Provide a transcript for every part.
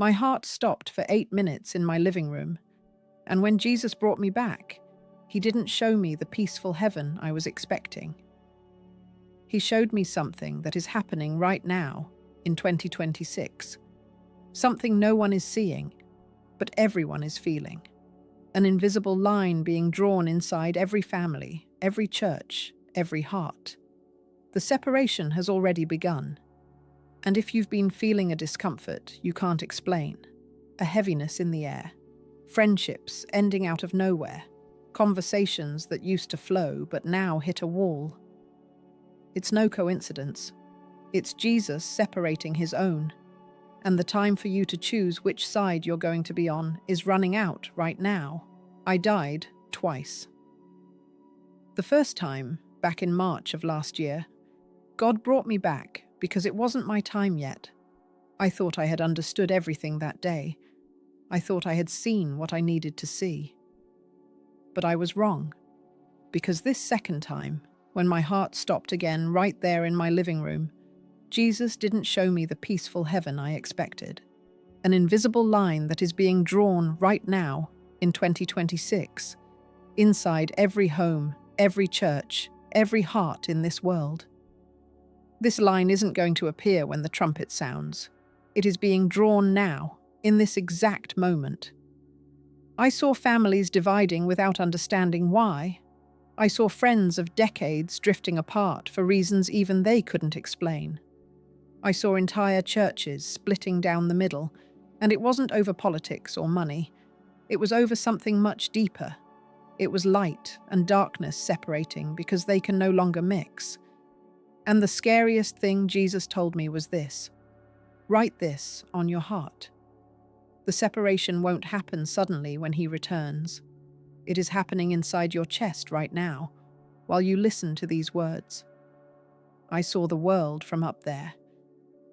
My heart stopped for 8 minutes in my living room, and when Jesus brought me back, he didn't show me the peaceful heaven I was expecting. He showed me something that is happening right now in 2026. Something no one is seeing, but everyone is feeling. An invisible line being drawn inside every family, every church, every heart. The separation has already begun. And if you've been feeling a discomfort you can't explain, a heaviness in the air, friendships ending out of nowhere, conversations that used to flow but now hit a wall, it's no coincidence. It's Jesus separating his own. And the time for you to choose which side you're going to be on is running out right now. I died twice. The first time, back in March of last year, God brought me back because it wasn't my time yet. I thought I had understood everything that day. I thought I had seen what I needed to see. But I was wrong, because this second time, when my heart stopped again right there in my living room, Jesus didn't show me the peaceful heaven I expected. An invisible line that is being drawn right now in 2026, inside every home, every church, every heart in this world. This line isn't going to appear when the trumpet sounds. It is being drawn now, in this exact moment. I saw families dividing without understanding why. I saw friends of decades drifting apart for reasons even they couldn't explain. I saw entire churches splitting down the middle, and it wasn't over politics or money. It was over something much deeper. It was light and darkness separating because they can no longer mix. And the scariest thing Jesus told me was this: write this on your heart. The separation won't happen suddenly when he returns. It is happening inside your chest right now, while you listen to these words. I saw the world from up there,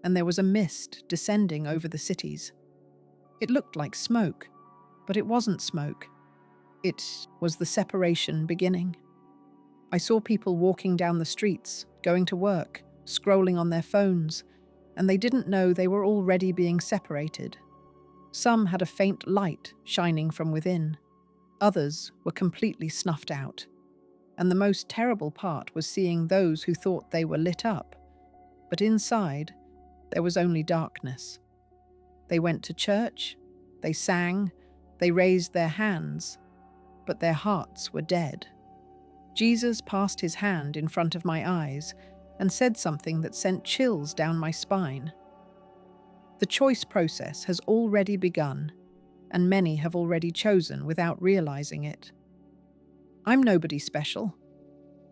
and there was a mist descending over the cities. It looked like smoke, but it wasn't smoke. It was the separation beginning. I saw people walking down the streets, going to work, scrolling on their phones, and they didn't know they were already being separated. Some had a faint light shining from within. Others were completely snuffed out. And the most terrible part was seeing those who thought they were lit up. But inside, there was only darkness. They went to church, they sang, they raised their hands, but their hearts were dead. Jesus passed his hand in front of my eyes and said something that sent chills down my spine. The choice process has already begun, and many have already chosen without realizing it. I'm nobody special.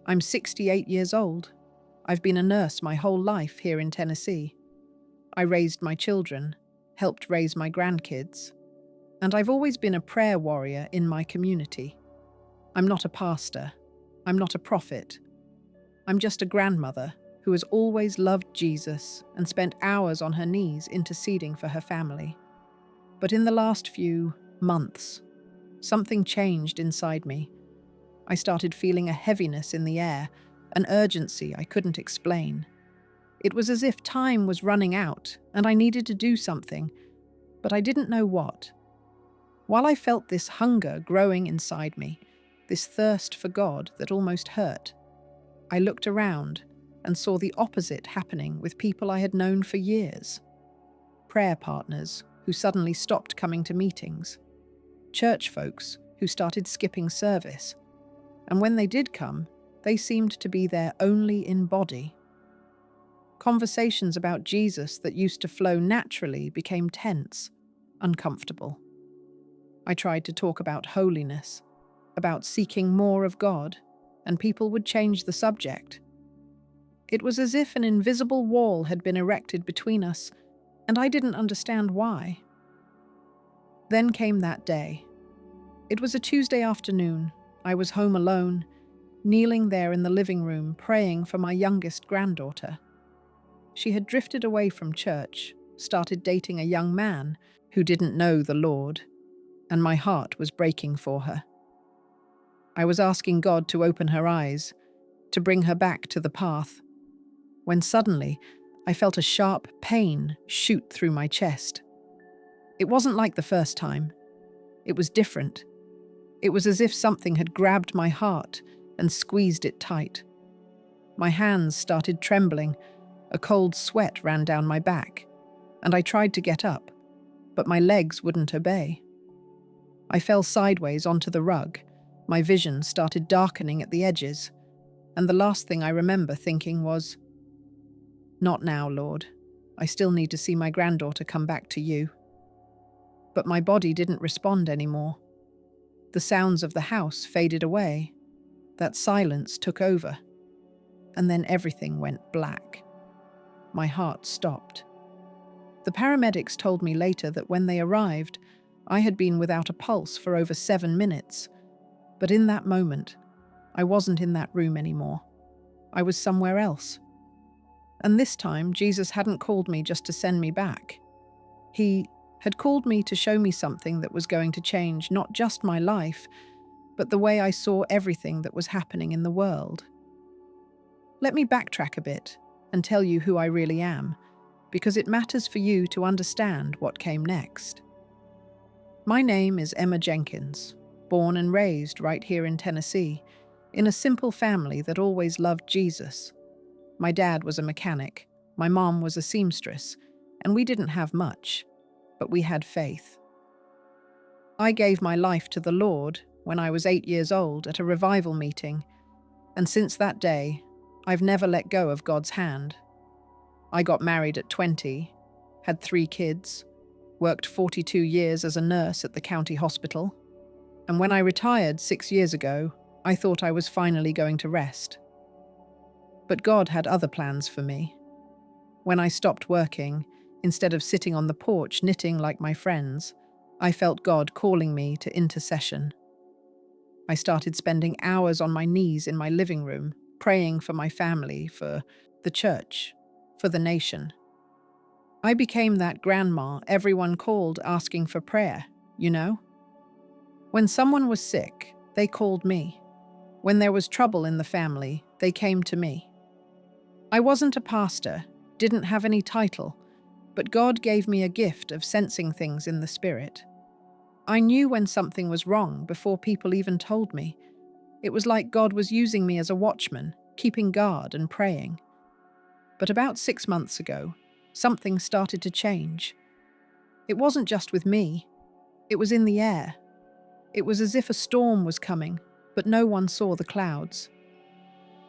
I'm 68 years old. I've been a nurse my whole life here in Tennessee. I raised my children, helped raise my grandkids, and I've always been a prayer warrior in my community. I'm not a pastor. I'm not a prophet. I'm just a grandmother who has always loved Jesus and spent hours on her knees interceding for her family. But in the last few months, something changed inside me. I started feeling a heaviness in the air, an urgency I couldn't explain. It was as if time was running out and I needed to do something, but I didn't know what. While I felt this hunger growing inside me, this thirst for God that almost hurt, I looked around and saw the opposite happening with people I had known for years. Prayer partners who suddenly stopped coming to meetings, church folks who started skipping service, and when they did come, they seemed to be there only in body. Conversations about Jesus that used to flow naturally became tense, uncomfortable. I tried to talk about holiness, about seeking more of God, and people would change the subject. It was as if an invisible wall had been erected between us, and I didn't understand why. Then came that day. It was a Tuesday afternoon. I was home alone, kneeling there in the living room, praying for my youngest granddaughter. She had drifted away from church, started dating a young man who didn't know the Lord, and my heart was breaking for her. I was asking God to open her eyes, to bring her back to the path, when suddenly I felt a sharp pain shoot through my chest. It wasn't like the first time. It was different. It was as if something had grabbed my heart and squeezed it tight. My hands started trembling, a cold sweat ran down my back, and I tried to get up, but my legs wouldn't obey. I fell sideways onto the rug, my vision started darkening at the edges, and the last thing I remember thinking was, "Not now, Lord. I still need to see my granddaughter come back to you." But my body didn't respond anymore. The sounds of the house faded away. That silence took over. And then everything went black. My heart stopped. The paramedics told me later that when they arrived, I had been without a pulse for over 7 minutes. But in that moment, I wasn't in that room anymore. I was somewhere else. And this time, Jesus hadn't called me just to send me back. He had called me to show me something that was going to change not just my life, but the way I saw everything that was happening in the world. Let me backtrack a bit and tell you who I really am, because it matters for you to understand what came next. My name is Emma Jenkins, born and raised right here in Tennessee, in a simple family that always loved Jesus. My dad was a mechanic, my mom was a seamstress, and we didn't have much, but we had faith. I gave my life to the Lord when I was 8 years old at a revival meeting, and since that day, I've never let go of God's hand. I got married at 20, had 3 kids, worked 42 years as a nurse at the county hospital, and when I retired 6 years ago, I thought I was finally going to rest. But God had other plans for me. When I stopped working, instead of sitting on the porch knitting like my friends, I felt God calling me to intercession. I started spending hours on my knees in my living room, praying for my family, for the church, for the nation. I became that grandma everyone called asking for prayer, you know? When someone was sick, they called me. When there was trouble in the family, they came to me. I wasn't a pastor, didn't have any title, but God gave me a gift of sensing things in the spirit. I knew when something was wrong before people even told me. It was like God was using me as a watchman, keeping guard and praying. But about 6 months ago, something started to change. It wasn't just with me. It was in the air. It was as if a storm was coming, but no one saw the clouds.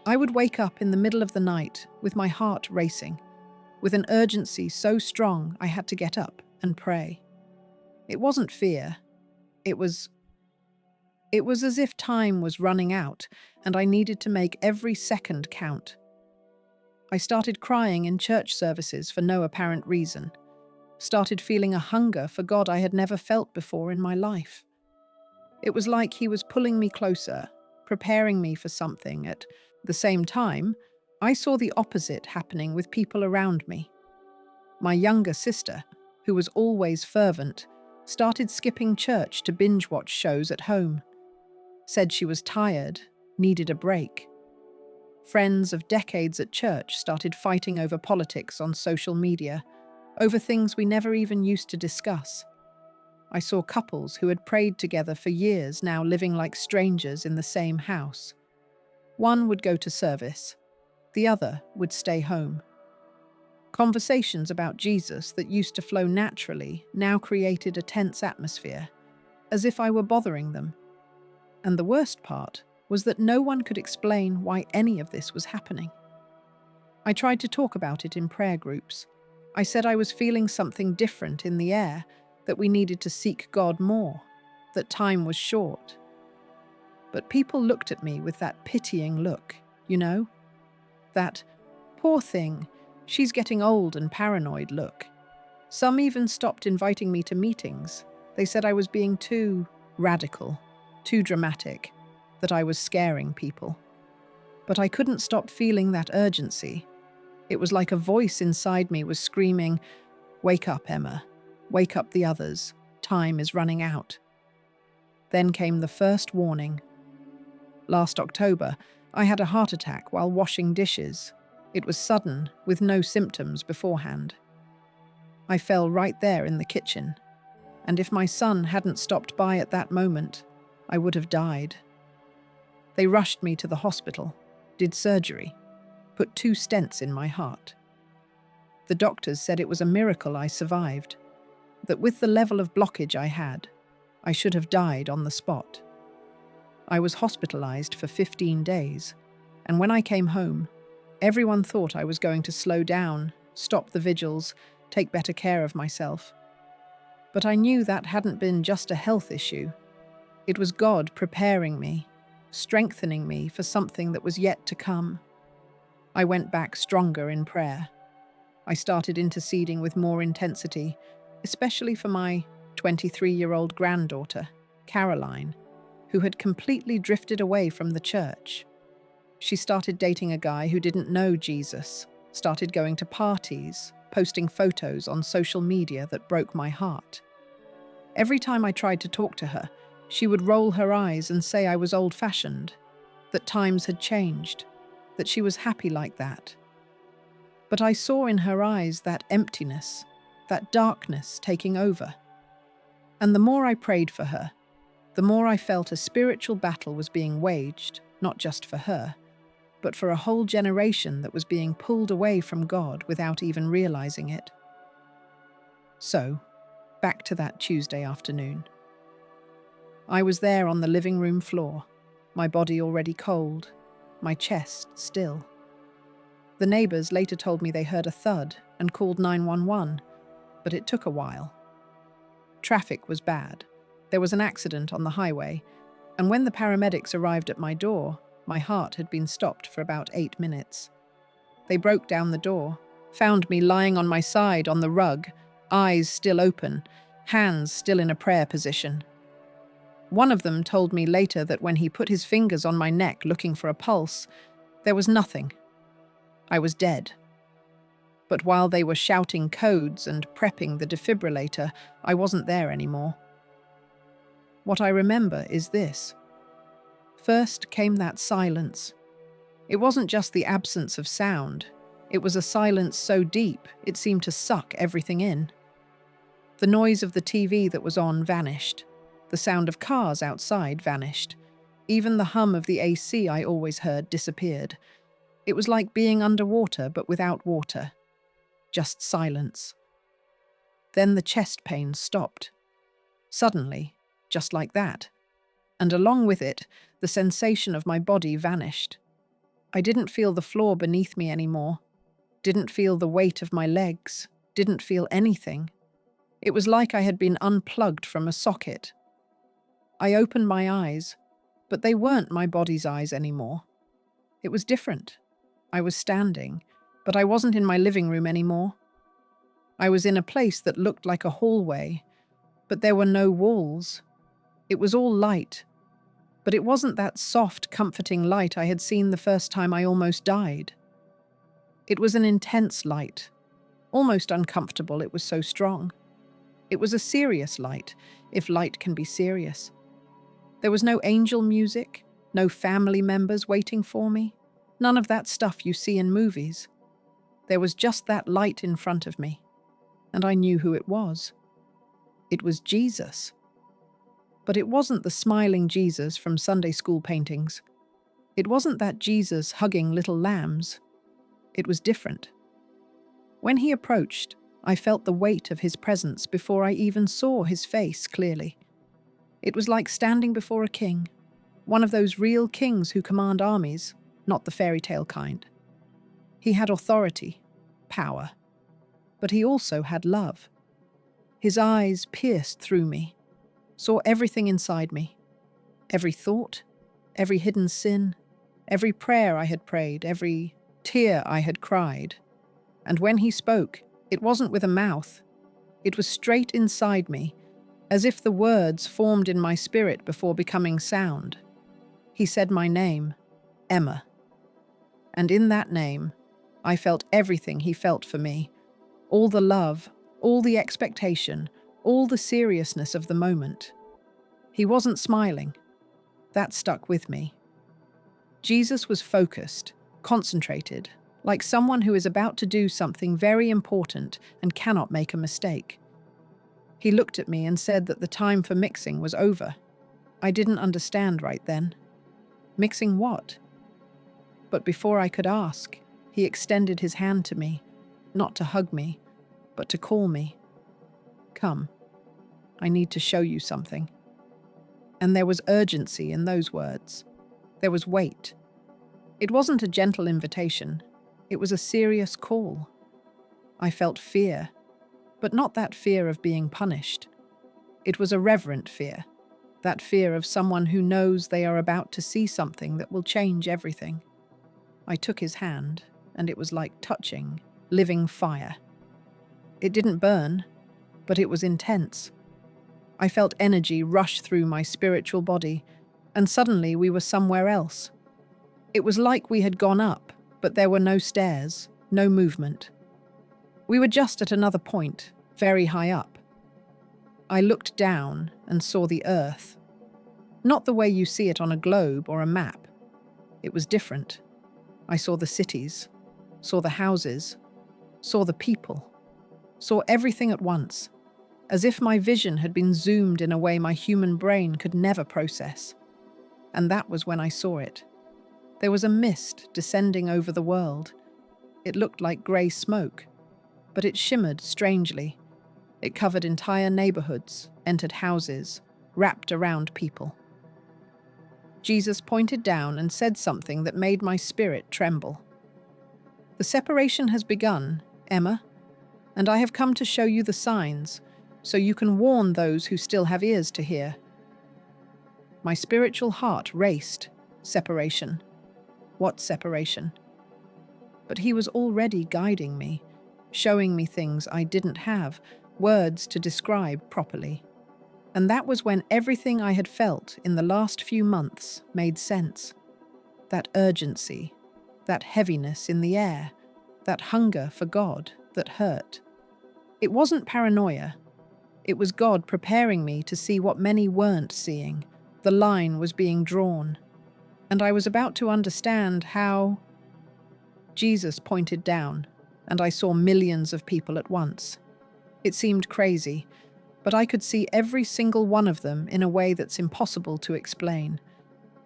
I would wake up in the middle of the night with my heart racing, with an urgency so strong I had to get up and pray. It wasn't fear. It was as if time was running out and I needed to make every second count. I started crying in church services for no apparent reason, started feeling a hunger for God I had never felt before in my life. It was like He was pulling me closer, preparing me for something. At the same time, I saw the opposite happening with people around me. My younger sister, who was always fervent, started skipping church to binge-watch shows at home. Said she was tired, needed a break. Friends of decades at church started fighting over politics on social media, over things we never even used to discuss. I saw couples who had prayed together for years now living like strangers in the same house. One would go to service, the other would stay home. Conversations about Jesus that used to flow naturally now created a tense atmosphere, as if I were bothering them. And the worst part was that no one could explain why any of this was happening. I tried to talk about it in prayer groups. I said I was feeling something different in the air, that we needed to seek God more, that time was short. But people looked at me with that pitying look, you know? That, poor thing, she's getting old and paranoid look. Some even stopped inviting me to meetings. They said I was being too radical, too dramatic, that I was scaring people. But I couldn't stop feeling that urgency. It was like a voice inside me was screaming, "Wake up, Emma. Wake up the others. Time is running out." Then came the first warning. Last October, I had a heart attack while washing dishes. It was sudden, with no symptoms beforehand. I fell right there in the kitchen. and if my son hadn't stopped by at that moment, I would have died. They rushed me to the hospital, did surgery, put 2 stents in my heart. The doctors said it was a miracle I survived, that with the level of blockage I had, I should have died on the spot. I was hospitalized for 15 days, and when I came home, everyone thought I was going to slow down, stop the vigils, take better care of myself. But I knew that hadn't been just a health issue. It was God preparing me, strengthening me for something that was yet to come. I went back stronger in prayer. I started interceding with more intensity, especially for my 23-year-old granddaughter, Caroline, who had completely drifted away from the church. She started dating a guy who didn't know Jesus, started going to parties, posting photos on social media that broke my heart. Every time I tried to talk to her, she would roll her eyes and say I was old-fashioned, that times had changed, that she was happy like that. But I saw in her eyes that emptiness, that darkness taking over. And the more I prayed for her, the more I felt a spiritual battle was being waged, not just for her, but for a whole generation that was being pulled away from God without even realizing it. So, back to that Tuesday afternoon. I was there on the living room floor, my body already cold, my chest still. The neighbors later told me they heard a thud and called 911, but it took a while. Traffic was bad. There was an accident on the highway, and when the paramedics arrived at my door, my heart had been stopped for about 8 minutes. They broke down the door, found me lying on my side on the rug, eyes still open, hands still in a prayer position. One of them told me later that when he put his fingers on my neck looking for a pulse, there was nothing. I was dead. But while they were shouting codes and prepping the defibrillator, I wasn't there anymore. What I remember is this. First came that silence. It wasn't just the absence of sound. It was a silence so deep, it seemed to suck everything in. The noise of the TV that was on vanished. The sound of cars outside vanished. Even the hum of the AC I always heard disappeared. It was like being underwater but without water. Just silence. Then the chest pain stopped. Suddenly, just like that. And along with it, the sensation of my body vanished. I didn't feel the floor beneath me anymore. Didn't feel the weight of my legs. Didn't feel anything. It was like I had been unplugged from a socket. I opened my eyes, but they weren't my body's eyes anymore. It was different. I was standing, but I wasn't in my living room anymore. I was in a place that looked like a hallway, but there were no walls. It was all light, but it wasn't that soft, comforting light I had seen the first time I almost died. It was an intense light, almost uncomfortable, it was so strong. It was a serious light, if light can be serious. There was no angel music, no family members waiting for me, none of that stuff you see in movies. There was just that light in front of me, and I knew who it was. It was Jesus. But it wasn't the smiling Jesus from Sunday school paintings. It wasn't that Jesus hugging little lambs. It was different. When he approached, I felt the weight of his presence before I even saw his face clearly. It was like standing before a king, one of those real kings who command armies, not the fairy tale kind. He had authority, power, but he also had love. His eyes pierced through me, saw everything inside me, every thought, every hidden sin, every prayer I had prayed, every tear I had cried. And when he spoke, it wasn't with a mouth. It was straight inside me, as if the words formed in my spirit before becoming sound. He said my name, Emma. And in that name, I felt everything he felt for me, all the love, all the expectation, all the seriousness of the moment. He wasn't smiling. That stuck with me. Jesus was focused, concentrated, like someone who is about to do something very important and cannot make a mistake. He looked at me and said that the time for mixing was over. I didn't understand right then. Mixing what? But before I could ask, he extended his hand to me, not to hug me, but to call me. Come, I need to show you something. And there was urgency in those words. There was weight. It wasn't a gentle invitation. It was a serious call. I felt fear, but not that fear of being punished. It was a reverent fear, that fear of someone who knows they are about to see something that will change everything. I took his hand, and it was like touching living fire. It didn't burn, but it was intense. I felt energy rush through my spiritual body, and suddenly we were somewhere else. It was like we had gone up, but there were no stairs, no movement. We were just at another point, very high up. I looked down and saw the earth. Not the way you see it on a globe or a map. It was different. I saw the cities, saw the houses, saw the people, saw everything at once, as if my vision had been zoomed in a way my human brain could never process. And that was when I saw it. There was a mist descending over the world. It looked like grey smoke, but it shimmered strangely. It covered entire neighborhoods, entered houses, wrapped around people. Jesus pointed down and said something that made my spirit tremble. The separation has begun, Emma, and I have come to show you the signs, so you can warn those who still have ears to hear. My spiritual heart raced. Separation. What separation? But he was already guiding me, showing me things I didn't have words to describe properly. And that was when everything I had felt in the last few months made sense. That urgency, that heaviness in the air, that hunger for God that hurt. It wasn't paranoia. It was God preparing me to see what many weren't seeing. The line was being drawn. And I was about to understand how. Jesus pointed down, and I saw millions of people at once. It seemed crazy, but I could see every single one of them in a way that's impossible to explain.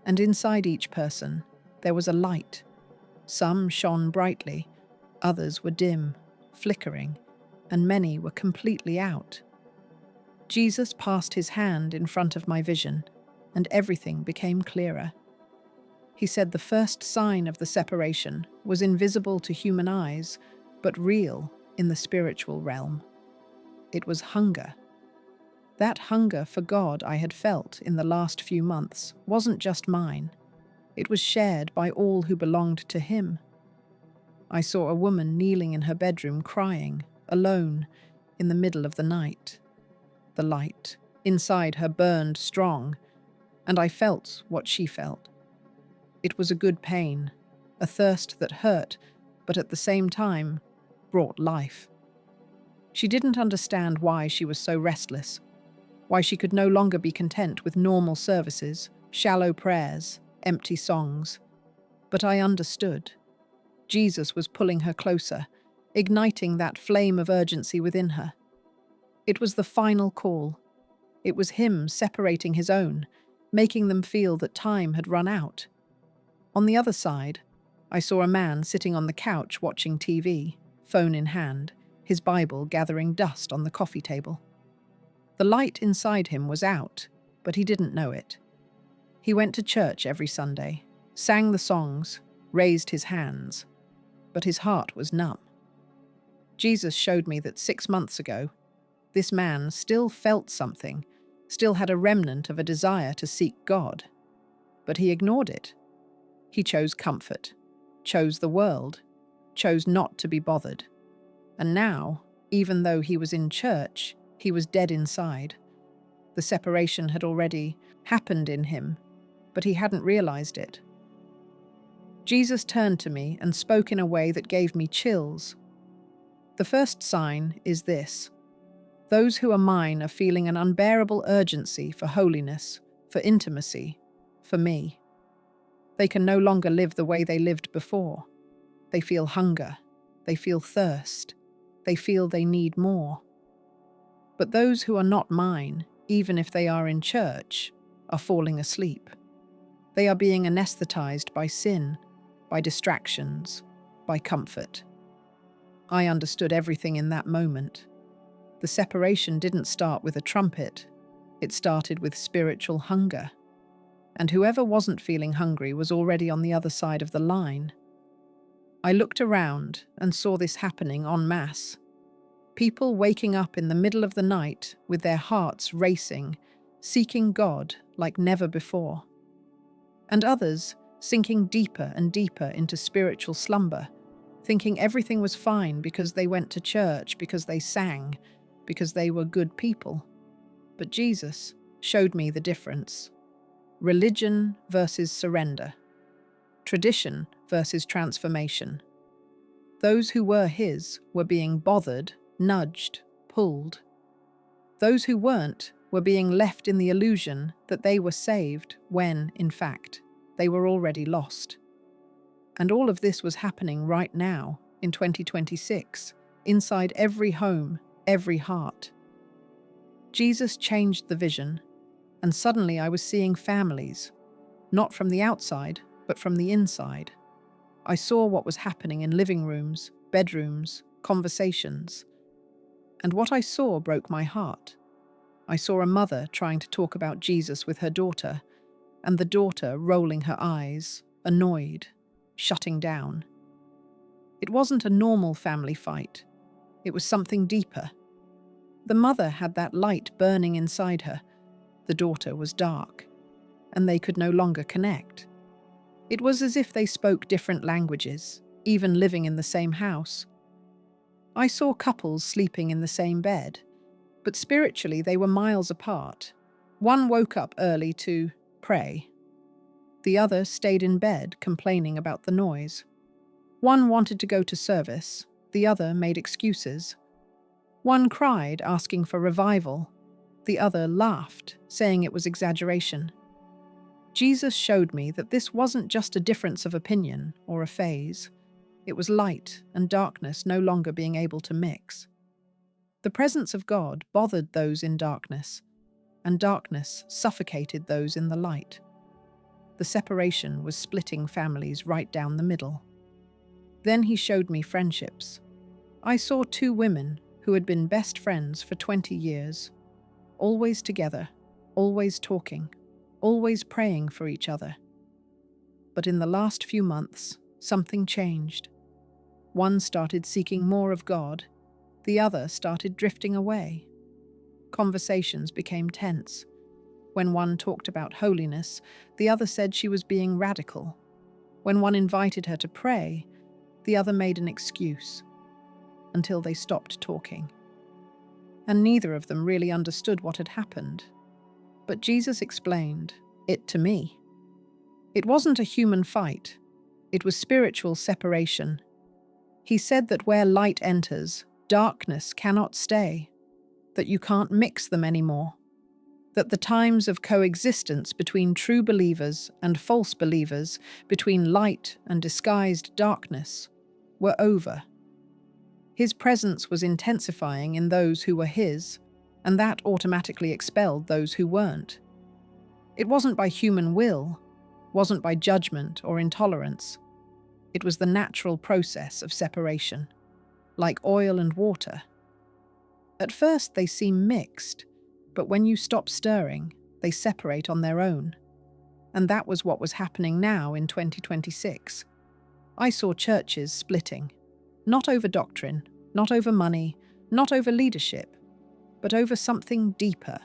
And inside each person, there was a light. Some shone brightly, others were dim, flickering, and many were completely out. Jesus passed his hand in front of my vision, and everything became clearer. He said the first sign of the separation was invisible to human eyes, but real in the spiritual realm. It was hunger. That hunger for God I had felt in the last few months wasn't just mine. It was shared by all who belonged to him. I saw a woman kneeling in her bedroom crying, alone, in the middle of the night. The light inside her burned strong, and I felt what she felt. It was a good pain, a thirst that hurt, but at the same time brought life. She didn't understand why she was so restless, why she could no longer be content with normal services, shallow prayers, empty songs. But I understood. Jesus was pulling her closer, igniting that flame of urgency within her. It was the final call. It was him separating his own, making them feel that time had run out. On the other side, I saw a man sitting on the couch watching TV, phone in hand, his Bible gathering dust on the coffee table. The light inside him was out, but he didn't know it. He went to church every Sunday, sang the songs, raised his hands, but his heart was numb. Jesus showed me that 6 months ago, this man still felt something, still had a remnant of a desire to seek God. But he ignored it. He chose comfort, chose the world, chose not to be bothered. And now, even though he was in church, he was dead inside. The separation had already happened in him, but he hadn't realized it. Jesus turned to me and spoke in a way that gave me chills. The first sign is this. Those who are mine are feeling an unbearable urgency for holiness, for intimacy, for me. They can no longer live the way they lived before. They feel hunger. They feel thirst. They feel they need more. But those who are not mine, even if they are in church, are falling asleep. They are being anesthetized by sin, by distractions, by comfort. I understood everything in that moment. The separation didn't start with a trumpet. It started with spiritual hunger. And whoever wasn't feeling hungry was already on the other side of the line. I looked around and saw this happening en masse. People waking up in the middle of the night with their hearts racing, seeking God like never before. And others sinking deeper and deeper into spiritual slumber, thinking everything was fine because they went to church, because they sang, because they were good people. But Jesus showed me the difference. Religion versus surrender. Tradition versus transformation. Those who were his were being bothered, nudged, pulled. Those who weren't were being left in the illusion that they were saved when, in fact, they were already lost. And all of this was happening right now, in 2026, inside every home, every heart. Jesus changed the vision, and suddenly I was seeing families, not from the outside, but from the inside. I saw what was happening in living rooms, bedrooms, conversations. And what I saw broke my heart. I saw a mother trying to talk about Jesus with her daughter, and the daughter rolling her eyes, annoyed, shutting down. It wasn't a normal family fight. It was something deeper. The mother had that light burning inside her. The daughter was dark, and they could no longer connect. It was as if they spoke different languages, even living in the same house. I saw couples sleeping in the same bed, but spiritually they were miles apart. One woke up early to pray. The other stayed in bed complaining about the noise. One wanted to go to service, the other made excuses. One cried, asking for revival. The other laughed, saying it was exaggeration. Jesus showed me that this wasn't just a difference of opinion or a phase. It was light and darkness no longer being able to mix. The presence of God bothered those in darkness, and darkness suffocated those in the light. The separation was splitting families right down the middle. Then he showed me friendships. I saw two women who had been best friends for 20 years, always together, always talking, always praying for each other. But in the last few months, something changed. One started seeking more of God, the other started drifting away. Conversations became tense. When one talked about holiness, the other said she was being radical. When one invited her to pray, the other made an excuse, until they stopped talking. And neither of them really understood what had happened. But Jesus explained it to me. It wasn't a human fight. It was spiritual separation. He said that where light enters, darkness cannot stay, that you can't mix them anymore, that the times of coexistence between true believers and false believers, between light and disguised darkness, were over. His presence was intensifying in those who were his, and that automatically expelled those who weren't. It wasn't by human will, wasn't by judgment or intolerance. It was the natural process of separation, like oil and water. At first they seem mixed, but when you stop stirring, they separate on their own. And that was what was happening now in 2026. I saw churches splitting, not over doctrine, not over money, not over leadership, but over something deeper.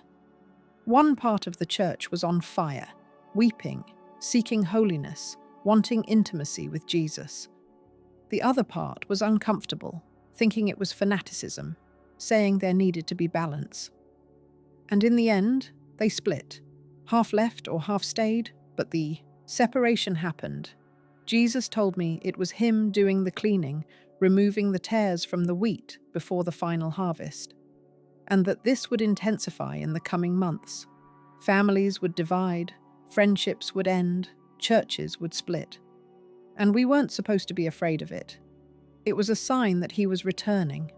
One part of the church was on fire, weeping, seeking holiness, wanting intimacy with Jesus. The other part was uncomfortable, thinking it was fanaticism, saying there needed to be balance. And in the end, they split. Half left or half stayed, but the separation happened. Jesus told me it was him doing the cleaning, removing the tares from the wheat before the final harvest, and that this would intensify in the coming months. Families would divide, friendships would end, churches would split. And we weren't supposed to be afraid of it. It was a sign that he was returning.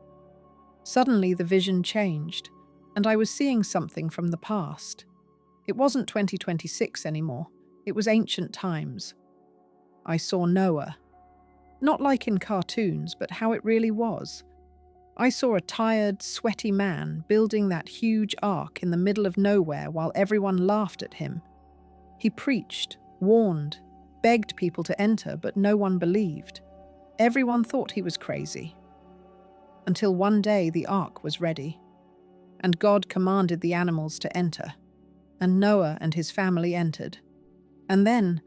Suddenly the vision changed, and I was seeing something from the past. It wasn't 2026 anymore. It was ancient times. I saw Noah. Not like in cartoons, but how it really was. I saw a tired, sweaty man building that huge ark in the middle of nowhere while everyone laughed at him. He preached, warned, begged people to enter, but no one believed. Everyone thought he was crazy. Until one day the ark was ready, and God commanded the animals to enter, and Noah and his family entered. And then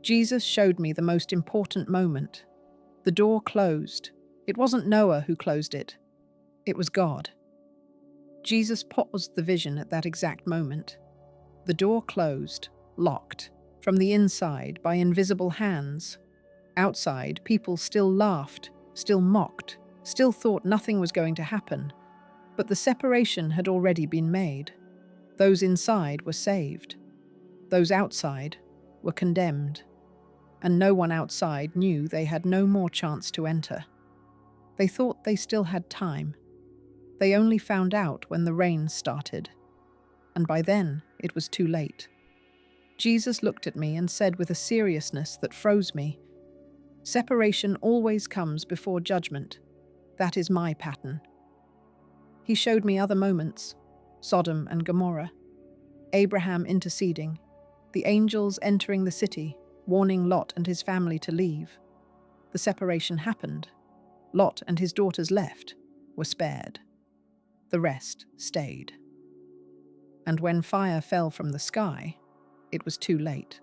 Jesus showed me the most important moment. The door closed. It wasn't Noah who closed it. It was God. Jesus paused the vision at that exact moment. The door closed, locked, from the inside by invisible hands. Outside, people still laughed, still mocked, still thought nothing was going to happen. But the separation had already been made. Those inside were saved. Those outside were condemned. And no one outside knew they had no more chance to enter. They thought they still had time. They only found out when the rain started. And by then, it was too late. Jesus looked at me and said with a seriousness that froze me, "Separation always comes before judgment. That is my pattern." He showed me other moments, Sodom and Gomorrah, Abraham interceding, the angels entering the city, warning Lot and his family to leave. The separation happened. Lot and his daughters left, were spared. The rest stayed. And when fire fell from the sky, it was too late.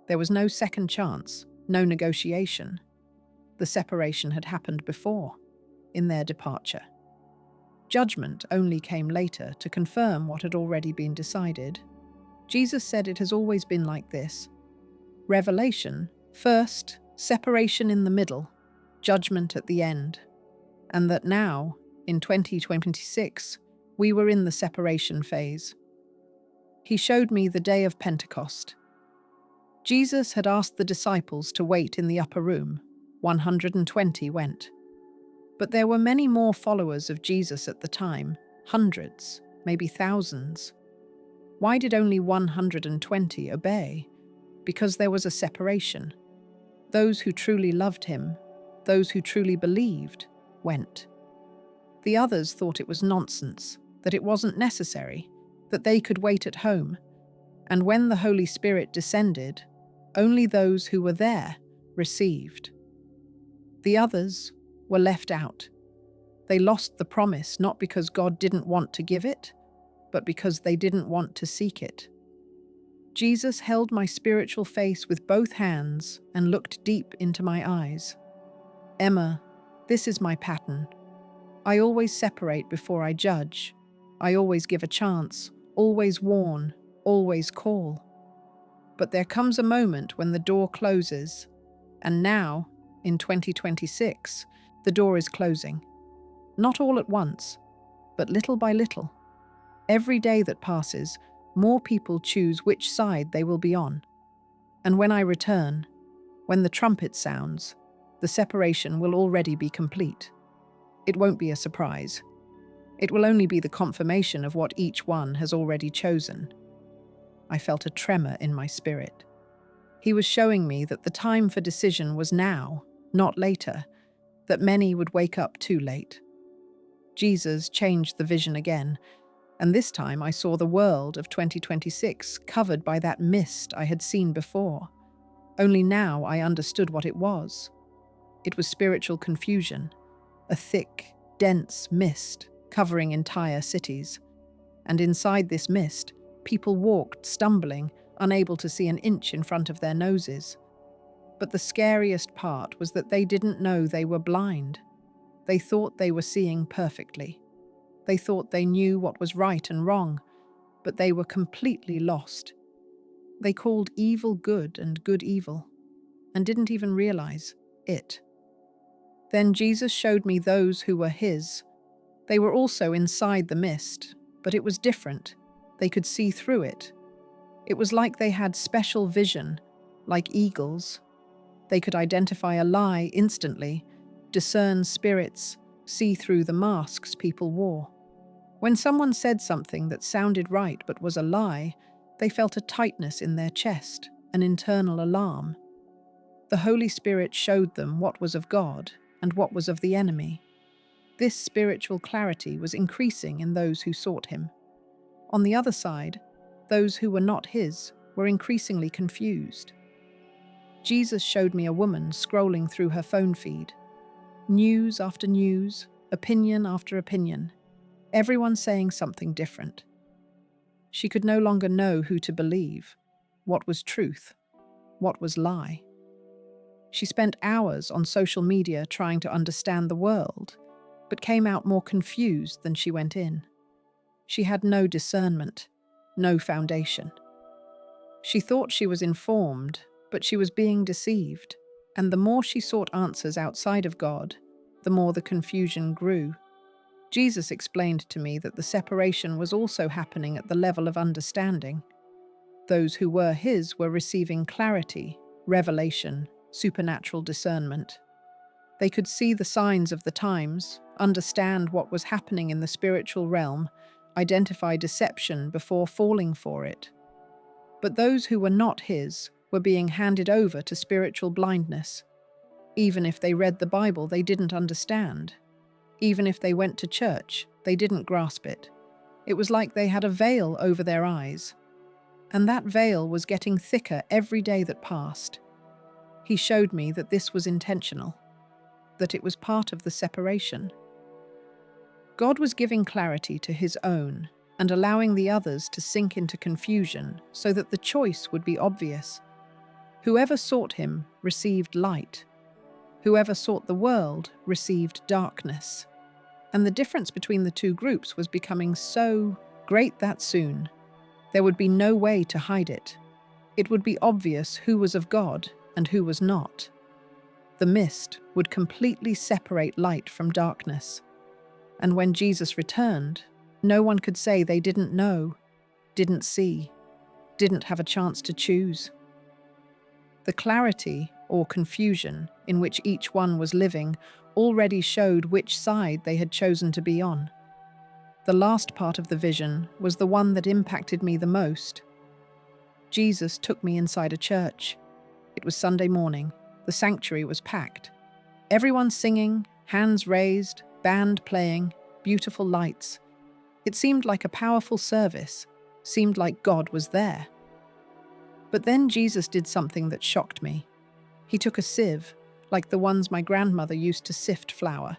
There was no second chance, no negotiation. The separation had happened before, in their departure. Judgment only came later to confirm what had already been decided. Jesus said it has always been like this. Revelation, first, separation in the middle, judgment at the end. And that now, in 2026, we were in the separation phase. He showed me the day of Pentecost. Jesus had asked the disciples to wait in the upper room. 120 went. But there were many more followers of Jesus at the time, hundreds, maybe thousands. Why did only 120 obey? Because there was a separation. Those who truly loved him, those who truly believed, went. The others thought it was nonsense, that it wasn't necessary, that they could wait at home. And when the Holy Spirit descended, only those who were there received. The others were left out. They lost the promise not because God didn't want to give it, but because they didn't want to seek it. Jesus held my spiritual face with both hands and looked deep into my eyes. "Emma, this is my pattern. I always separate before I judge. I always give a chance, always warn, always call. But there comes a moment when the door closes, and now, in 2026, the door is closing. Not all at once, but little by little. Every day that passes, more people choose which side they will be on. And when I return, when the trumpet sounds, the separation will already be complete. It won't be a surprise. It will only be the confirmation of what each one has already chosen." I felt a tremor in my spirit. He was showing me that the time for decision was now, not later, that many would wake up too late. Jesus changed the vision again, and this time I saw the world of 2026 covered by that mist I had seen before. Only now I understood what it was. It was spiritual confusion, a thick, dense mist covering entire cities. And inside this mist, people walked, stumbling, unable to see an inch in front of their noses. But the scariest part was that they didn't know they were blind. They thought they were seeing perfectly. They thought they knew what was right and wrong, but they were completely lost. They called evil good and good evil, and didn't even realize it. Then Jesus showed me those who were his. They were also inside the mist, but it was different. They could see through it. It was like they had special vision, like eagles. They could identify a lie instantly, discern spirits, see through the masks people wore. When someone said something that sounded right but was a lie, they felt a tightness in their chest, an internal alarm. The Holy Spirit showed them what was of God and what was of the enemy. This spiritual clarity was increasing in those who sought him. On the other side, those who were not his were increasingly confused. Jesus showed me a woman scrolling through her phone feed. News after news, opinion after opinion, everyone saying something different. She could no longer know who to believe, what was truth, what was lie. She spent hours on social media trying to understand the world, but came out more confused than she went in. She had no discernment, no foundation. She thought she was informed, but she was being deceived, and the more she sought answers outside of God, the more the confusion grew. Jesus explained to me that the separation was also happening at the level of understanding. Those who were his were receiving clarity, revelation, supernatural discernment. They could see the signs of the times, understand what was happening in the spiritual realm, identify deception before falling for it. But those who were not his were being handed over to spiritual blindness. Even if they read the Bible, they didn't understand. Even if they went to church, they didn't grasp it. It was like they had a veil over their eyes. And that veil was getting thicker every day that passed. He showed me that this was intentional, that it was part of the separation. God was giving clarity to his own and allowing the others to sink into confusion so that the choice would be obvious. Whoever sought him received light. Whoever sought the world received darkness. And the difference between the two groups was becoming so great that soon there would be no way to hide it. It would be obvious who was of God and who was not. The mist would completely separate light from darkness. And when Jesus returned, no one could say they didn't know, didn't see, didn't have a chance to choose. The clarity or confusion in which each one was living already showed which side they had chosen to be on. The last part of the vision was the one that impacted me the most. Jesus took me inside a church. It was Sunday morning. The sanctuary was packed. Everyone singing, hands raised, band playing, beautiful lights. It seemed like a powerful service, seemed like God was there. But then Jesus did something that shocked me. He took a sieve, like the ones my grandmother used to sift flour,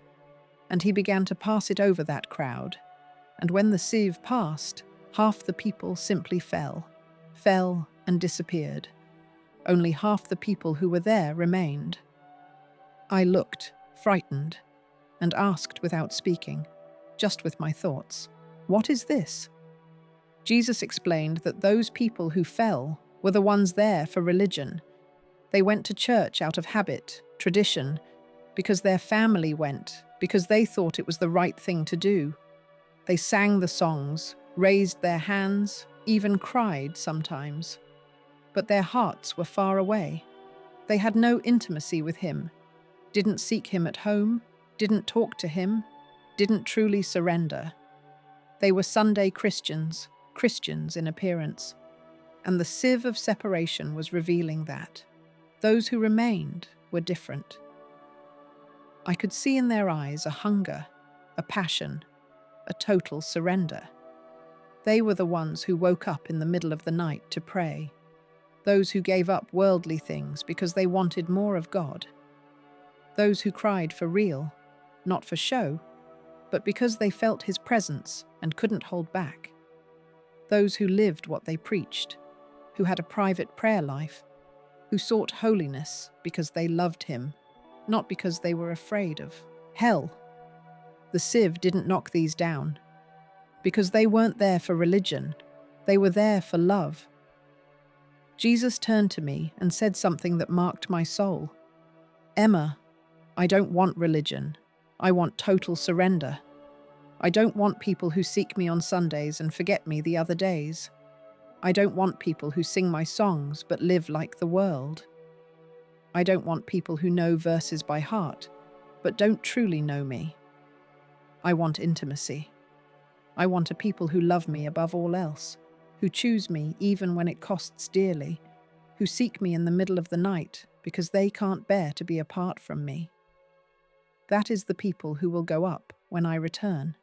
and he began to pass it over that crowd. And when the sieve passed, half the people simply fell and disappeared. Only half the people who were there remained. I looked, frightened, and asked without speaking, just with my thoughts, "What is this?" Jesus explained that those people who fell were the ones there for religion. They went to church out of habit, tradition, because their family went, because they thought it was the right thing to do. They sang the songs, raised their hands, even cried sometimes. But their hearts were far away. They had no intimacy with him, didn't seek him at home, didn't talk to him, didn't truly surrender. They were Sunday Christians, Christians in appearance. And the sieve of separation was revealing that. Those who remained were different. I could see in their eyes a hunger, a passion, a total surrender. They were the ones who woke up in the middle of the night to pray. Those who gave up worldly things because they wanted more of God. Those who cried for real, not for show, but because they felt his presence and couldn't hold back. Those who lived what they preached, who had a private prayer life, who sought holiness because they loved him, not because they were afraid of hell. The sieve didn't knock these down, because they weren't there for religion, they were there for love. Jesus turned to me and said something that marked my soul. "Emma, I don't want religion. I want total surrender. I don't want people who seek me on Sundays and forget me the other days. I don't want people who sing my songs but live like the world. I don't want people who know verses by heart but don't truly know me. I want intimacy. I want a people who love me above all else, who choose me even when it costs dearly, who seek me in the middle of the night because they can't bear to be apart from me. That is the people who will go up when I return.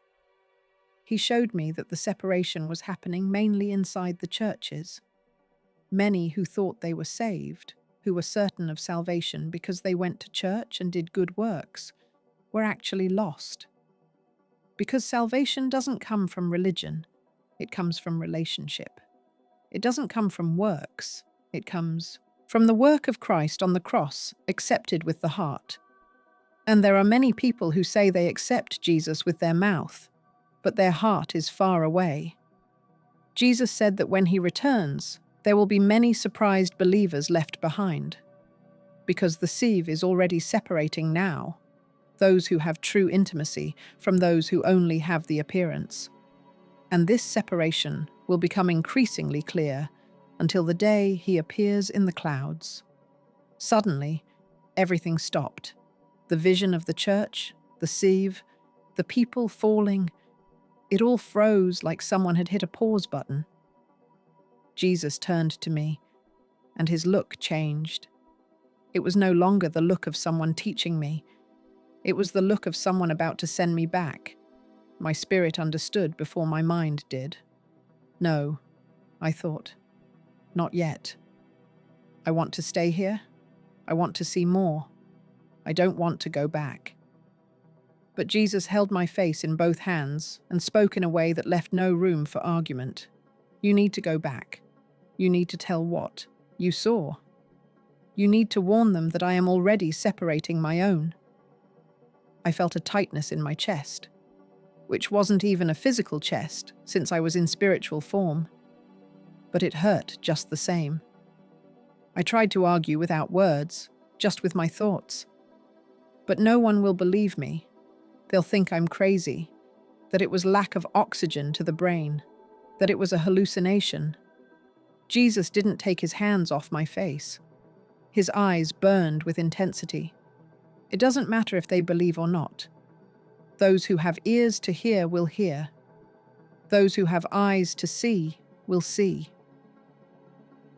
He showed me that the separation was happening mainly inside the churches. Many who thought they were saved, who were certain of salvation because they went to church and did good works, were actually lost. Because salvation doesn't come from religion, it comes from relationship. It doesn't come from works, it comes from the work of Christ on the cross, accepted with the heart. And there are many people who say they accept Jesus with their mouth, but their heart is far away. Jesus said that when he returns, there will be many surprised believers left behind, because the sieve is already separating now, those who have true intimacy from those who only have the appearance. And this separation will become increasingly clear until the day he appears in the clouds. Suddenly, everything stopped. The vision of the church, the sieve, the people falling, it all froze like someone had hit a pause button. Jesus turned to me, and his look changed. It was no longer the look of someone teaching me. It was the look of someone about to send me back. My spirit understood before my mind did. No, I thought. Not yet. I want to stay here. I want to see more. I don't want to go back. But Jesus held my face in both hands and spoke in a way that left no room for argument. You need to go back. You need to tell what you saw. You need to warn them that I am already separating my own. I felt a tightness in my chest, which wasn't even a physical chest since I was in spiritual form. But it hurt just the same. I tried to argue without words, just with my thoughts. But no one will believe me. They'll think I'm crazy, that it was lack of oxygen to the brain, that it was a hallucination. Jesus didn't take his hands off my face. His eyes burned with intensity. It doesn't matter if they believe or not. Those who have ears to hear will hear. Those who have eyes to see will see.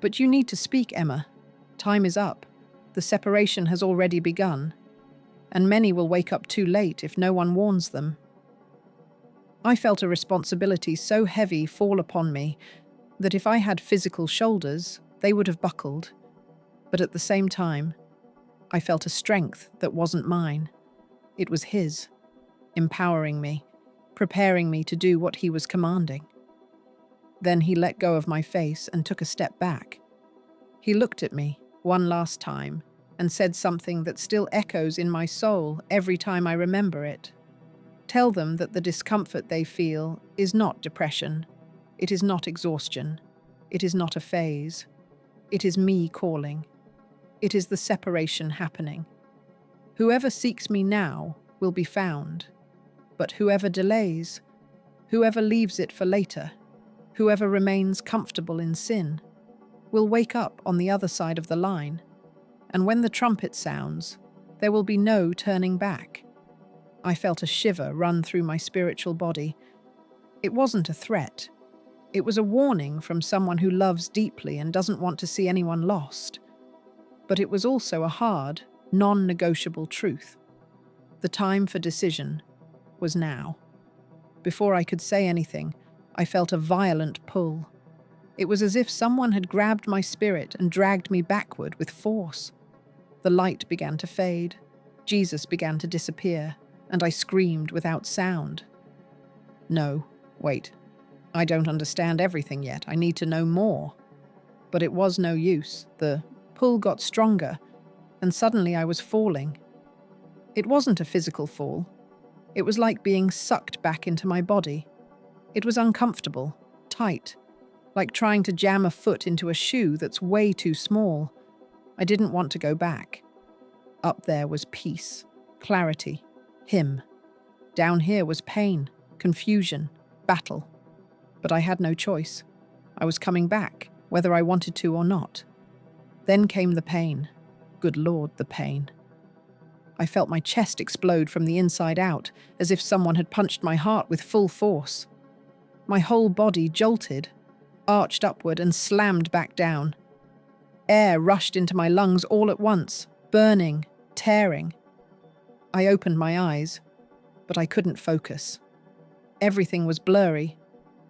But you need to speak, Emma. Time is up. The separation has already begun. And many will wake up too late if no one warns them. I felt a responsibility so heavy fall upon me that if I had physical shoulders, they would have buckled. But at the same time, I felt a strength that wasn't mine. It was his, empowering me, preparing me to do what he was commanding. Then he let go of my face and took a step back. He looked at me one last time and said something that still echoes in my soul every time I remember it. Tell them that the discomfort they feel is not depression. It is not exhaustion. It is not a phase. It is me calling. It is the separation happening. Whoever seeks me now will be found. But whoever delays, whoever leaves it for later, whoever remains comfortable in sin, will wake up on the other side of the line. And when the trumpet sounds, there will be no turning back. I felt a shiver run through my spiritual body. It wasn't a threat. It was a warning from someone who loves deeply and doesn't want to see anyone lost. But it was also a hard, non-negotiable truth. The time for decision was now. Before I could say anything, I felt a violent pull. It was as if someone had grabbed my spirit and dragged me backward with force. The light began to fade, Jesus began to disappear, and I screamed without sound. No, wait. I don't understand everything yet. I need to know more. But it was no use. The pull got stronger, and suddenly I was falling. It wasn't a physical fall. It was like being sucked back into my body. It was uncomfortable, tight, like trying to jam a foot into a shoe that's way too small. I didn't want to go back. Up there was peace, clarity, him. Down here was pain, confusion, battle. But I had no choice. I was coming back, whether I wanted to or not. Then came the pain. Good Lord, the pain. I felt my chest explode from the inside out, as if someone had punched my heart with full force. My whole body jolted, arched upward and slammed back down. Air rushed into my lungs all at once, burning, tearing. I opened my eyes, but I couldn't focus. Everything was blurry,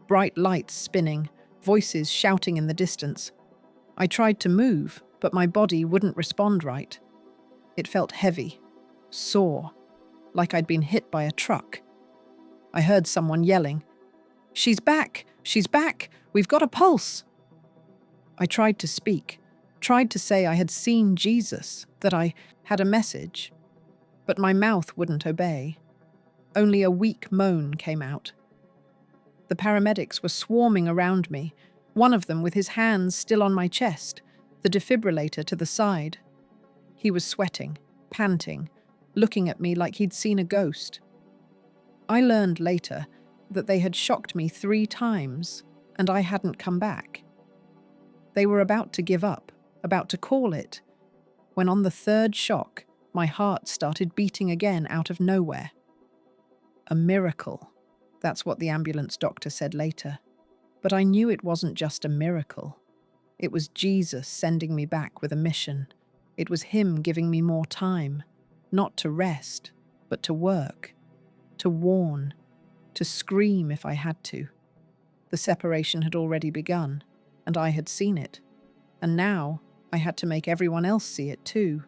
bright lights spinning, voices shouting in the distance. I tried to move, but my body wouldn't respond right. It felt heavy, sore, like I'd been hit by a truck. I heard someone yelling, "She's back! She's back! We've got a pulse!" I tried to speak, tried to say I had seen Jesus, that I had a message, but my mouth wouldn't obey. Only a weak moan came out. The paramedics were swarming around me, one of them with his hands still on my chest, the defibrillator to the side. He was sweating, panting, looking at me like he'd seen a ghost. I learned later that they had shocked me 3 times, and I hadn't come back. They were about to give up, about to call it, when on the 3rd shock, my heart started beating again out of nowhere. A miracle. That's what the ambulance doctor said later. But I knew it wasn't just a miracle. It was Jesus sending me back with a mission. It was him giving me more time, not to rest, but to work, to warn, to scream if I had to. The separation had already begun, and I had seen it. And now I had to make everyone else see it too.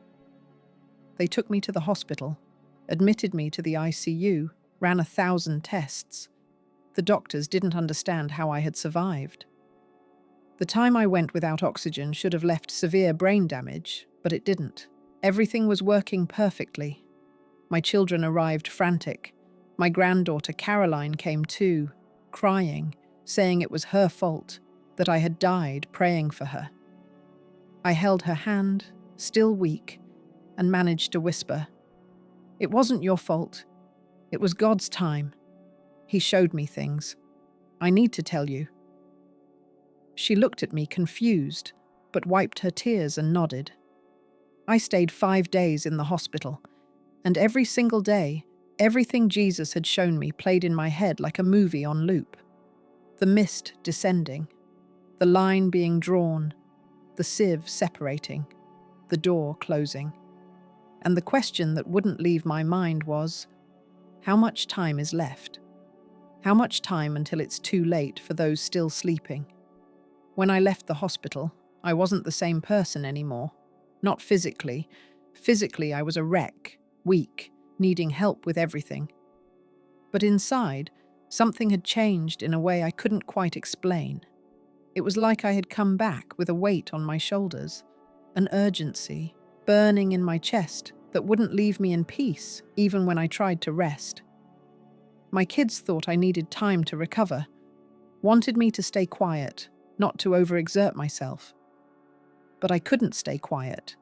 They took me to the hospital, admitted me to the ICU, ran 1,000 tests. The doctors didn't understand how I had survived. The time I went without oxygen should have left severe brain damage, but it didn't. Everything was working perfectly. My children arrived frantic. My granddaughter Caroline came too, crying, saying it was her fault, that I had died praying for her. I held her hand, still weak, and managed to whisper, "It wasn't your fault. It was God's time. He showed me things. I need to tell you." She looked at me confused, but wiped her tears and nodded. I stayed 5 days in the hospital, and every single day, everything Jesus had shown me played in my head like a movie on loop. The mist descending, the line being drawn, the sieve separating, the door closing. And the question that wouldn't leave my mind was, how much time is left? How much time until it's too late for those still sleeping? When I left the hospital, I wasn't the same person anymore. Not physically. Physically, I was a wreck, weak, needing help with everything. But inside, something had changed in a way I couldn't quite explain. It was like I had come back with a weight on my shoulders, an urgency burning in my chest that wouldn't leave me in peace even when I tried to rest. My kids thought I needed time to recover, wanted me to stay quiet, not to overexert myself. But I couldn't stay quiet.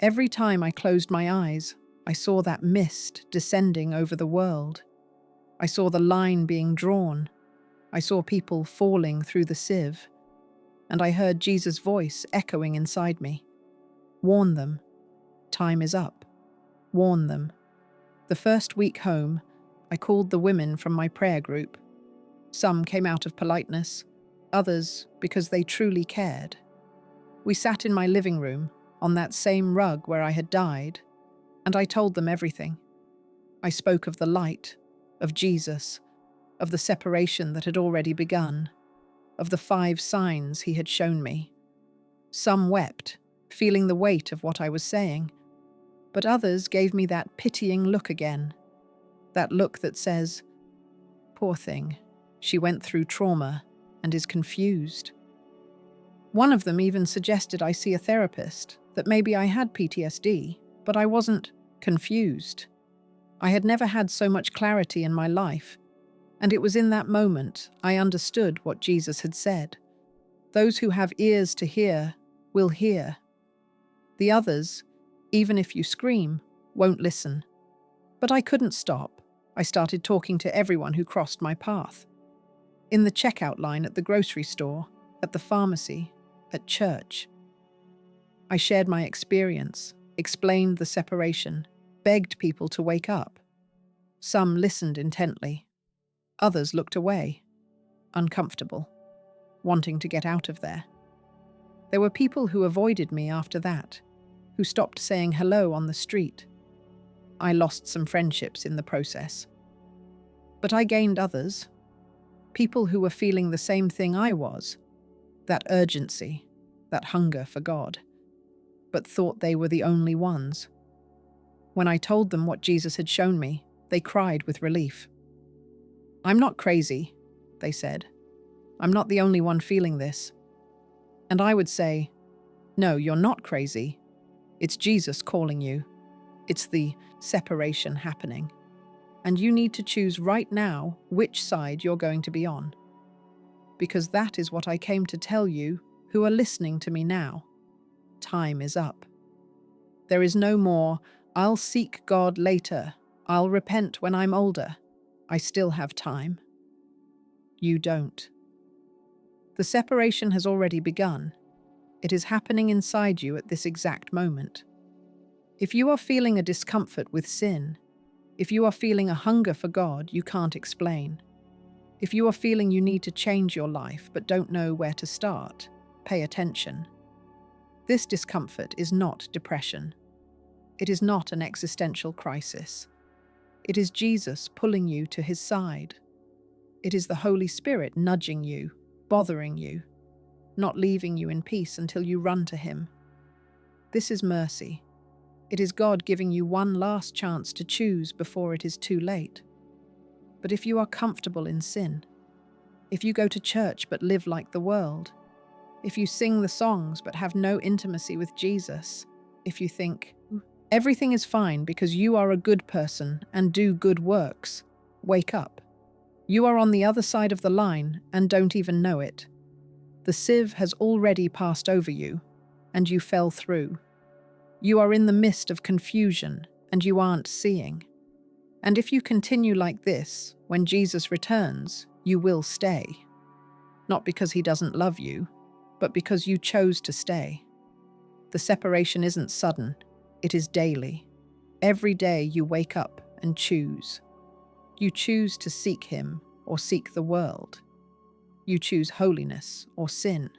Every time I closed my eyes, I saw that mist descending over the world. I saw the line being drawn. I saw people falling through the sieve. And I heard Jesus' voice echoing inside me. Warn them. Time is up. Warn them. The first week home, I called the women from my prayer group. Some came out of politeness, others because they truly cared. We sat in my living room, on that same rug where I had died, and I told them everything. I spoke of the light, of Jesus, of the separation that had already begun, of the 5 signs he had shown me. Some wept, feeling the weight of what I was saying, but others gave me that pitying look again, that look that says, "Poor thing, she went through trauma and is confused." One of them even suggested I see a therapist, that maybe I had PTSD, but I wasn't confused. I had never had so much clarity in my life, and it was in that moment I understood what Jesus had said. Those who have ears to hear will hear. The others, even if you scream, won't listen. But I couldn't stop. I started talking to everyone who crossed my path. In the checkout line at the grocery store, at the pharmacy, at church. I shared my experience, explained the separation, begged people to wake up. Some listened intently. Others looked away. uncomfortable, wanting to get out of there. There were people who avoided me after that, who stopped saying hello on the street. I lost some friendships in the process. But I gained others, people who were feeling the same thing I was, that urgency, that hunger for God, but thought they were the only ones. When I told them what Jesus had shown me, they cried with relief. "I'm not crazy," they said. "I'm not the only one feeling this." And I would say, "No, you're not crazy. It's Jesus calling you. It's the separation happening. And you need to choose right now which side you're going to be on. Because that is what I came to tell you who are listening to me now. Time is up. There is no more, 'I'll seek God later. I'll repent when I'm older. I still have time.' You don't. The separation has already begun. It is happening inside you at this exact moment. If you are feeling a discomfort with sin, if you are feeling a hunger for God you can't explain, if you are feeling you need to change your life but don't know where to start, pay attention. This discomfort is not depression. It is not an existential crisis. It is Jesus pulling you to his side. It is the Holy Spirit nudging you, bothering you, not leaving you in peace until you run to him. This is mercy. It is God giving you one last chance to choose before it is too late. But if you are comfortable in sin, if you go to church but live like the world, if you sing the songs but have no intimacy with Jesus, if you think, everything is fine because you are a good person and do good works, wake up. You are on the other side of the line and don't even know it. The sieve has already passed over you, and you fell through. You are in the midst of confusion, and you aren't seeing. And if you continue like this, when Jesus returns, you will stay. Not because he doesn't love you, but because you chose to stay. The separation isn't sudden, it is daily. Every day you wake up and choose. You choose to seek him or seek the world. You choose holiness or sin.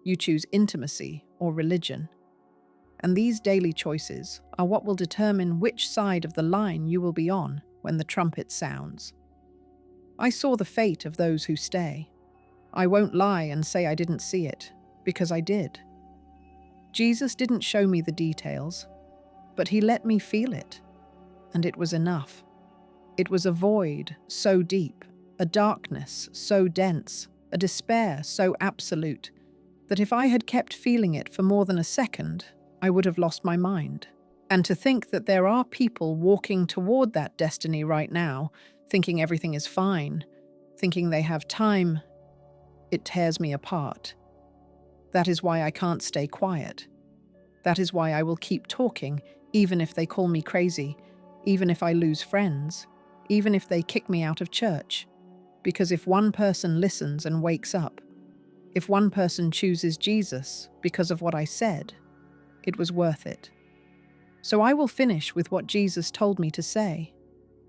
You choose intimacy or religion. And these daily choices are what will determine which side of the line you will be on when the trumpet sounds. I saw the fate of those who stay. I won't lie and say I didn't see it, because I did. Jesus didn't show me the details, but he let me feel it, and it was enough. It was a void so deep, a darkness so dense, a despair so absolute, that if I had kept feeling it for more than a second, I would have lost my mind. And to think that there are people walking toward that destiny right now, thinking everything is fine, thinking they have time, it tears me apart. That is why I can't stay quiet. That is why I will keep talking, even if they call me crazy, even if I lose friends, even if they kick me out of church. Because if one person listens and wakes up, if one person chooses Jesus because of what I said, it was worth it. So I will finish with what Jesus told me to say.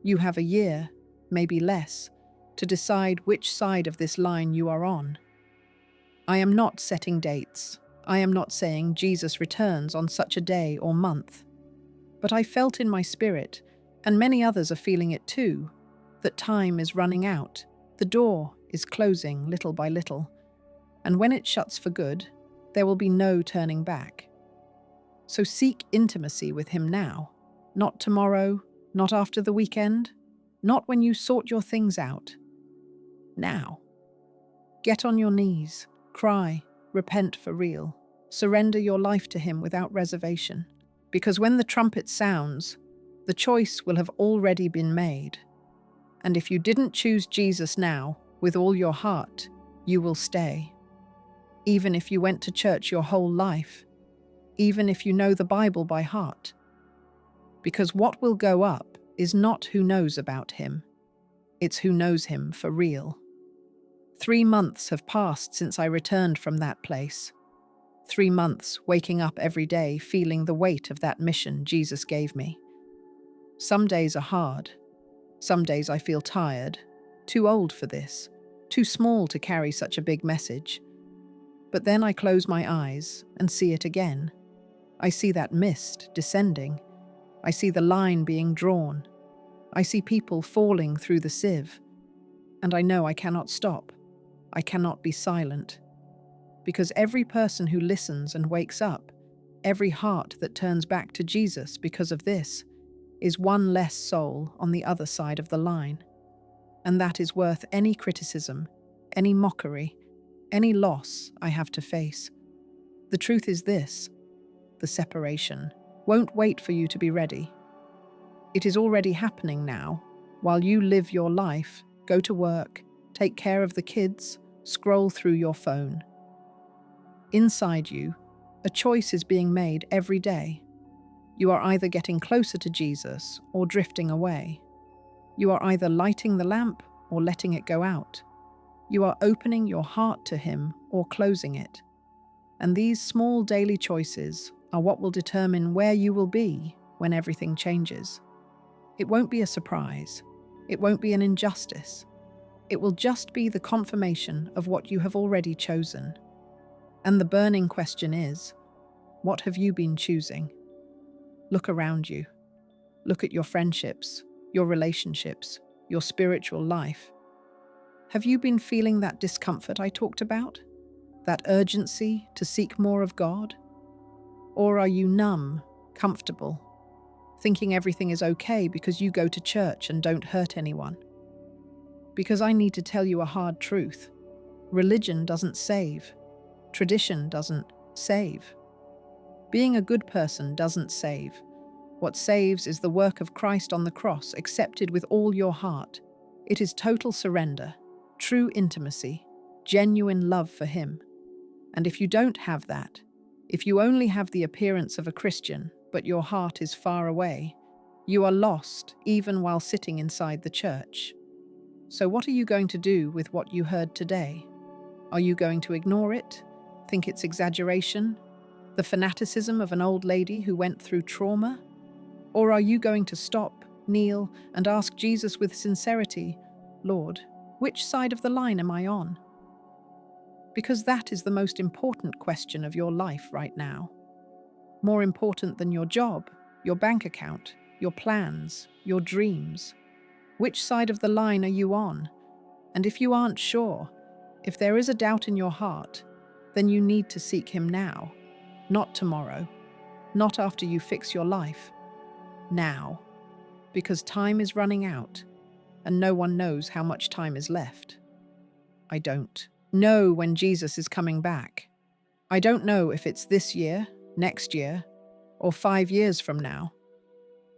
You have a year, maybe less, to decide which side of this line you are on. I am not setting dates. I am not saying Jesus returns on such a day or month. But I felt in my spirit, and many others are feeling it too, that time is running out. The door is closing little by little. And when it shuts for good, there will be no turning back. So seek intimacy with him now, not tomorrow, not after the weekend, not when you sort your things out. Now. Get on your knees, cry, repent for real, surrender your life to him without reservation. Because when the trumpet sounds, the choice will have already been made. And if you didn't choose Jesus now, with all your heart, you will stay. Even if you went to church your whole life, even if you know the Bible by heart. Because what will go up is not who knows about him, it's who knows him for real. 3 months have passed since I returned from that place. 3 months waking up every day feeling the weight of that mission Jesus gave me. Some days are hard. Some days I feel tired, too old for this, too small to carry such a big message. But then I close my eyes and see it again. I see that mist descending. I see the line being drawn. I see people falling through the sieve. And I know I cannot stop. I cannot be silent. Because every person who listens and wakes up, every heart that turns back to Jesus because of this, is one less soul on the other side of the line. And that is worth any criticism, any mockery, any loss I have to face. The truth is this: the separation won't wait for you to be ready. It is already happening now, while you live your life, go to work, take care of the kids, scroll through your phone. Inside you, a choice is being made every day. You are either getting closer to Jesus or drifting away. You are either lighting the lamp or letting it go out. You are opening your heart to Him or closing it. And these small daily choices are what will determine where you will be when everything changes. It won't be a surprise. It won't be an injustice. It will just be the confirmation of what you have already chosen. And the burning question is, what have you been choosing? Look around you. Look at your friendships, your relationships, your spiritual life. Have you been feeling that discomfort I talked about? That urgency to seek more of God? Or are you numb, comfortable, thinking everything is okay because you go to church and don't hurt anyone? Because I need to tell you a hard truth. Religion doesn't save. Tradition doesn't save. Being a good person doesn't save. What saves is the work of Christ on the cross, accepted with all your heart. It is total surrender, true intimacy, genuine love for Him. And if you don't have that, if you only have the appearance of a Christian, but your heart is far away, you are lost even while sitting inside the church. So what are you going to do with what you heard today? Are you going to ignore it? Think it's exaggeration? The fanaticism of an old lady who went through trauma? Or are you going to stop, kneel, and ask Jesus with sincerity, Lord, which side of the line am I on? Because that is the most important question of your life right now. More important than your job, your bank account, your plans, your dreams. Which side of the line are you on? And if you aren't sure, if there is a doubt in your heart, then you need to seek Him now, not tomorrow, not after you fix your life. Now, because time is running out, and no one knows how much time is left. I don't know when Jesus is coming back. I don't know if it's this year, next year, or 5 years from now.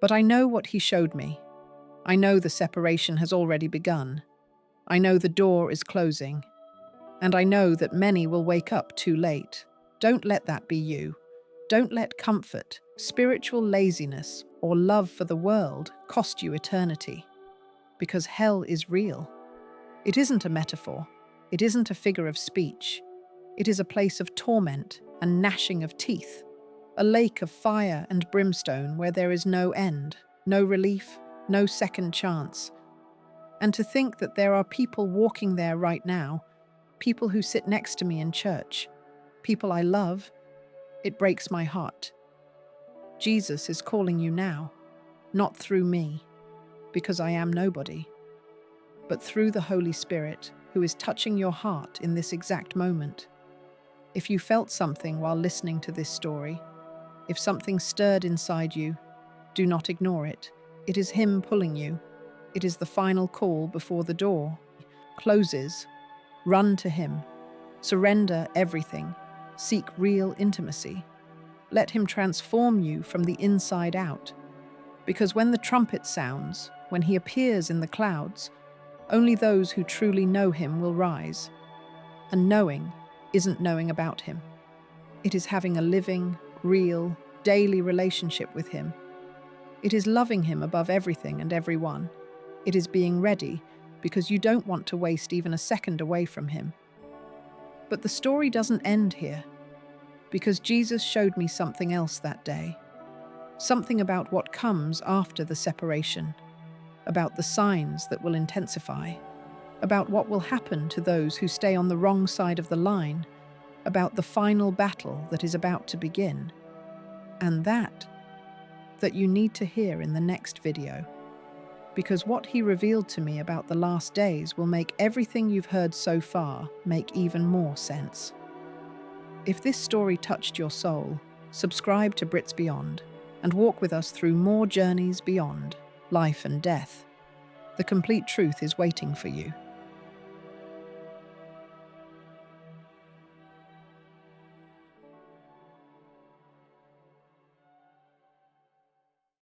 But I know what He showed me. I know the separation has already begun. I know the door is closing. And I know that many will wake up too late. Don't let that be you. Don't let comfort, spiritual laziness, or love for the world cost you eternity. Because hell is real. It isn't a metaphor. It isn't a figure of speech. It is a place of torment and gnashing of teeth. A lake of fire and brimstone where there is no end, no relief, no second chance. And to think that there are people walking there right now, people who sit next to me in church, people I love, it breaks my heart. Jesus is calling you now, not through me, because I am nobody, but through the Holy Spirit, who is touching your heart in this exact moment. If you felt something while listening to this story, if something stirred inside you, do not ignore it. It is Him pulling you. It is the final call before the door closes. Run to Him. Surrender everything. Seek real intimacy. Let Him transform you from the inside out. Because when the trumpet sounds, when He appears in the clouds, only those who truly know Him will rise. And knowing isn't knowing about Him. It is having a living, real, daily relationship with Him. It is loving Him above everything and everyone. It is being ready because you don't want to waste even a second away from Him. But the story doesn't end here, because Jesus showed me something else that day. Something about what comes after the separation, about the signs that will intensify, about what will happen to those who stay on the wrong side of the line, about the final battle that is about to begin, and that you need to hear in the next video. Because what he revealed to me about the last days will make everything you've heard so far make even more sense. If this story touched your soul, subscribe to Brits Beyond and walk with us through more journeys beyond life and death. The complete truth is waiting for you.